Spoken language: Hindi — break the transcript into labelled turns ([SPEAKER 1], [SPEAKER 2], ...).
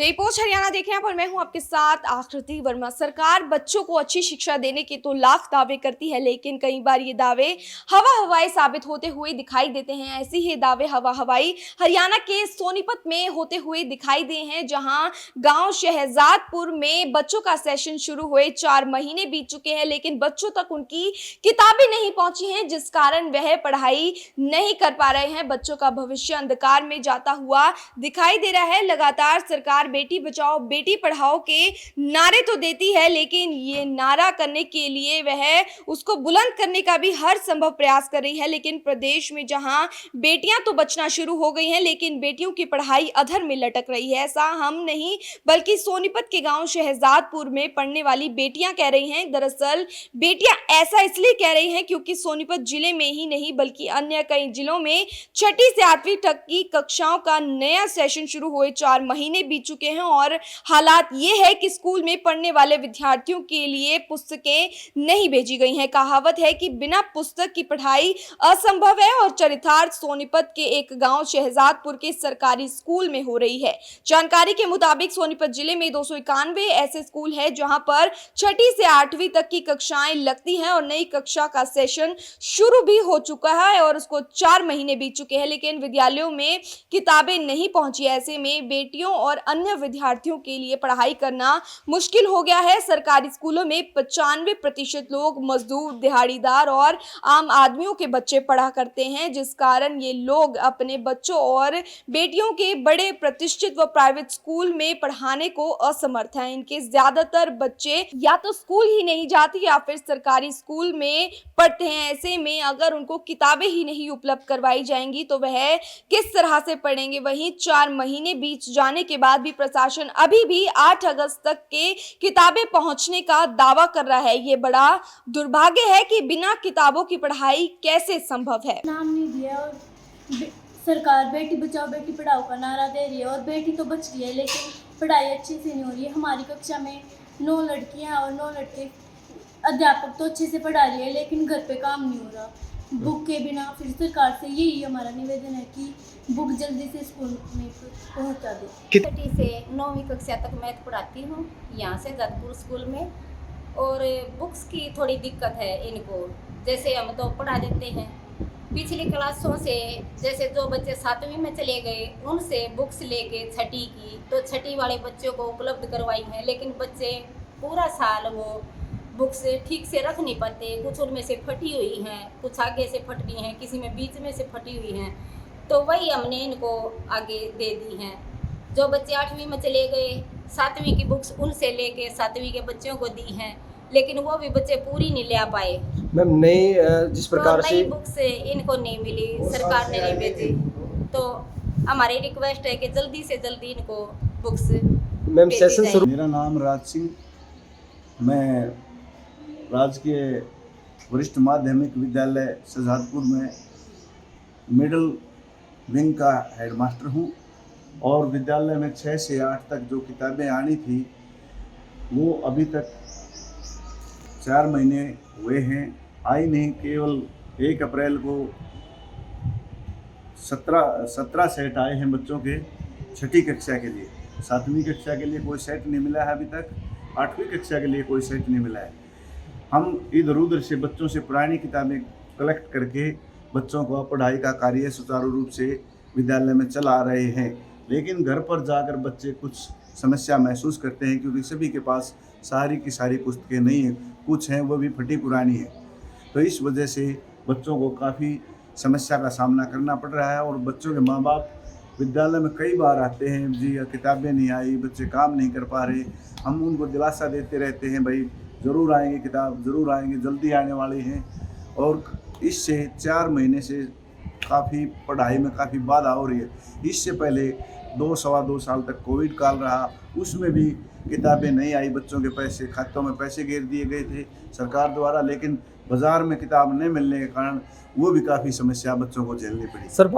[SPEAKER 1] नई पोस्ट हरियाणा देख रहे हैं पर मैं हूं आपके साथ आकृति वर्मा। सरकार बच्चों को अच्छी शिक्षा देने के तो लाख दावे करती है, लेकिन कई बार ये दावे हवा हवाई साबित होते हुए दिखाई देते हैं। ऐसे ही दावे हवा हवाई हरियाणा के सोनीपत में होते हुए दिखाई दिए हैं, जहां गांव शहजादपुर में बच्चों का सेशन शुरू हुए 4 महीने बीत चुके हैं, लेकिन बच्चों तक उनकी किताबें नहीं पहुंची हैं, जिस कारण वह पढ़ाई नहीं कर पा रहे हैं। बच्चों का भविष्य अंधकार में जाता हुआ दिखाई दे रहा है। लगातार सरकार बेटी बचाओ बेटी पढ़ाओ के नारे तो देती है, लेकिन ये नारा करने के लिए वह उसको बुलंद करने का भी हर संभव प्रयास कर रही है। लेकिन प्रदेश में जहां बेटियां तो बचना शुरू हो गई हैं, लेकिन बेटियों की पढ़ाई अधर में लटक रही है। ऐसा हम नहीं बल्कि सोनीपत के गांव शहजादपुर में पढ़ने वाली बेटियां कह रही हैं। दरअसल बेटियां ऐसा इसलिए कह रही हैं क्योंकि सोनीपत जिले में ही नहीं बल्कि अन्य कई जिलों में 6ठी से 8वीं तक की कक्षाओं का नया सेशन शुरू हुए 4 महीने बीत चुके हैं और हालात ये है कि स्कूल में पढ़ने वाले विद्यार्थियों के लिए पुस्तकें नहीं भेजी गई हैं। कहावत है कि बिना पुस्तक की पढ़ाई असंभव है और चरितार्थ सोनीपत के एक गांव शहजादपुर के सरकारी स्कूल में हो रही है। जानकारी के मुताबिक सोनीपत जिले में 291 ऐसे स्कूल हैं जहां पर 6ठी से 8वीं तक की कक्षाएं लगती हैं और नई कक्षा का सेशन शुरू भी हो चुका है और उसको 4 महीने बीत चुके हैं, लेकिन विद्यालयों में किताबें नहीं पहुंची। ऐसे में बेटियों और अन्य विद्यार्थियों के लिए पढ़ाई करना मुश्किल हो गया है। सरकारी स्कूलों में 95% लोग मजदूर, दिहाड़ीदार और आम आदमियों के बच्चे पढ़ा करते हैं, जिस कारण ये लोग अपने बच्चों और बेटियों के बड़े प्रतिष्ठित व प्राइवेट स्कूल में पढ़ाने को असमर्थ हैं। इनके ज्यादातर बच्चे या तो स्कूल ही नहीं जाते या फिर सरकारी स्कूल में पढ़ते हैं। ऐसे में अगर उनको किताबें ही नहीं उपलब्ध करवाई जाएंगी तो वह किस तरह से पढ़ेंगे। वहीं 4 महीने बीत जाने के बाद भी प्रशासन अभी भी 8 अगस्त तक के किताबें पहुंचने का दावा कर रहा है। ये बड़ा दुर्भाग्य है कि बिना किताबों की पढ़ाई कैसे संभव है।
[SPEAKER 2] नाम नहीं दिया और सरकार बेटी बचाओ बेटी पढ़ाओ का नारा दे रही है और बेटी तो बच रही है, लेकिन पढ़ाई अच्छे से नहीं हो रही है। हमारी कक्षा में 9 लड़कियां और 9 लड़के। अध्यापक तो अच्छे से पढ़ा रही है, लेकिन घर पे काम नहीं हो रहा बुक के बिना। फिर सरकार से यही हमारा निवेदन है कि बुक जल्दी से स्कूल में पहुंचा दे।
[SPEAKER 3] 6ठी से 9वीं कक्षा तक मैथ पढ़ाती हूँ यहाँ से जदपुर स्कूल में, और बुक्स की थोड़ी दिक्कत है इनको। जैसे हम तो पढ़ा देते हैं पिछली क्लासों से, जैसे जो बच्चे 7वीं में चले गए उनसे बुक्स लेके 6ठी की, तो 6ठी वाले बच्चों को उपलब्ध करवाई हैं, लेकिन बच्चे पूरा साल वो बुक्स ठीक से रख नहीं पाते। कुछ उनमें से फटी हुई हैं, कुछ आगे से फट गई हैं, किसी में बीच में से फटी हुई हैं, तो वही हमने इनको आगे दे दी हैं। जो बच्चे 8वीं में चले गए 7वीं की बुक्स उनसे लेके 7वीं के बच्चों को दी हैं, लेकिन वो भी बच्चे पूरी नहीं ले पाए।
[SPEAKER 4] मैम नई जिस प्रकार
[SPEAKER 3] तो
[SPEAKER 4] से
[SPEAKER 3] नई बुक्स इनको नहीं मिली, सरकार ने नहीं भेजी, तो हमारी रिक्वेस्ट है कि जल्दी से जल्दी इनको बुक्स
[SPEAKER 4] मैम सेशन शुरू।
[SPEAKER 5] मेरा नाम राज सिंह, मैं राजकीय वरिष्ठ माध्यमिक विद्यालय शहजादपुर में मिडिल विंग का हेडमास्टर हूँ और विद्यालय में 6 से 8 तक जो किताबें आनी थी वो अभी तक 4 महीने हुए हैं, आई नहीं। केवल 1 अप्रैल को 17 सेट आए हैं बच्चों के 6ठी कक्षा के लिए। 7वीं कक्षा के लिए कोई सेट नहीं मिला है अभी तक, 8वीं कक्षा के लिए कोई सेट नहीं मिला है। हम इधर उधर से बच्चों से पुरानी किताबें कलेक्ट करके बच्चों को पढ़ाई का कार्य सुचारू रूप से विद्यालय में चला रहे हैं, लेकिन घर पर जाकर बच्चे कुछ समस्या महसूस करते हैं क्योंकि सभी के पास सारी की सारी पुस्तकें नहीं हैं, कुछ हैं वो भी फटी पुरानी है। तो इस वजह से बच्चों को काफ़ी समस्या का सामना करना पड़ रहा है और बच्चों के माँ बाप विद्यालय में कई बार आते हैं, जी किताबें नहीं आई, बच्चे काम नहीं कर पा रहे। हम उनको दिलासा देते रहते हैं, भाई ज़रूर आएंगे, किताब ज़रूर आएंगे, जल्दी आने वाली हैं। और इससे 4 महीने से काफ़ी पढ़ाई में काफ़ी बाधा हो रही है। इससे पहले 2-2.25 साल तक कोविड काल रहा, उसमें भी किताबें नहीं आई, बच्चों के पैसे खातों में पैसे गिर दिए गए थे सरकार द्वारा, लेकिन बाज़ार में किताब नहीं मिलने के कारण वो भी काफ़ी समस्या बच्चों को झेलनी पड़ी।
[SPEAKER 4] सर